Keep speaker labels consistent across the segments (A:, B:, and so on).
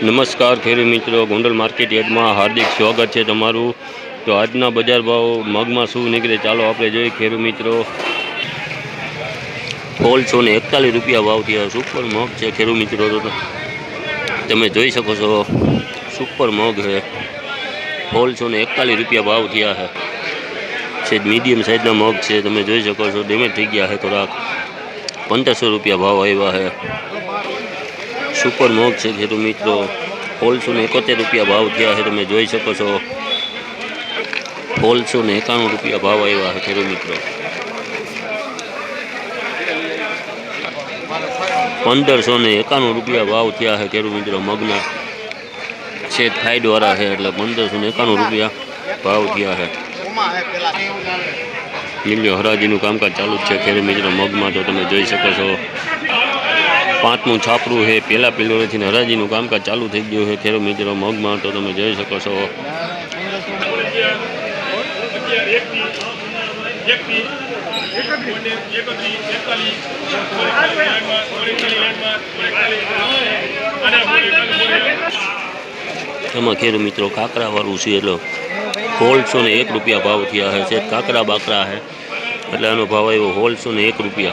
A: નમસ્કાર ખેડૂત મિત્રો, ગોંડલ માર્કેટ યાર્ડમાં હાર્દિક સ્વાગત છે તમારું। તો આજના બજાર ભાવ મગમાં શું નીકળે ચાલો આપણે જોઈએ ખેડૂત મિત્રો। 1641 રૂપિયા ભાવ થયા। સુપર મગ છે ખેડૂત મિત્રો, તો તમે જોઈ શકો છો સુપર મગ છે। 1641 રૂપિયા ભાવ થયા છે। સેજ મીડિયમ સાઇઝના મગ છે, તમે જોઈ શકો છો ડેમેજ થઈ ગયા છે થોડાક। 1500 રૂપિયા ભાવ આવ્યા છે। सुपर मग है खेडूत मित्रों, 1671 रुपया भाव थया है, तमे जोई शको छो। 1691 रुपया भाव आया है खेडूत मित्रों। 1591 रुपया भाव थया है खेडूत मित्रों। मगना छेद फाइड वाला है एटले 1591 रुपया भाव थया है। मिलियो हराजीनु कामकाज चालू है खेडूत मित्रों मगमां, तो तमे जोई शको छो। 5मुं छापरू है, पहला पिलोरेथी हराजीनु कामकाज चालू थई गयुं है खेडूत मित्रों मगमां, तो तमे जोई शको छो। एमां खेडूत मित्रों काकरा वाळुं छे एटले 1601 रुपया भाव थया है। छे काकरा बाकरा है एटले आनो भाव आव्यो 1601 रुपया।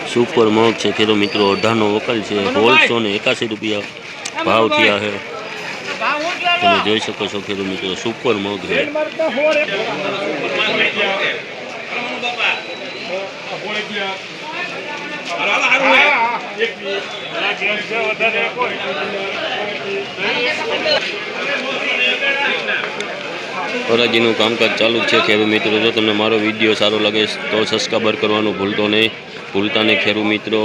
A: सुपर मग है खेडूत मित्रों, 18 वकल है। 1681 रुपया भाव थया है, તમે જોઈ શકો છો ખેડૂત મિત્રો સુપર મગ છે। હરાજીનું કામકાજ ચાલુ છે ખેડૂત મિત્રો। જો તમને મારો વિડીયો સારો લાગે તો સબસ્ક્રાઇબ કરવાનું ભૂલતા નહીં ખેડૂત મિત્રો।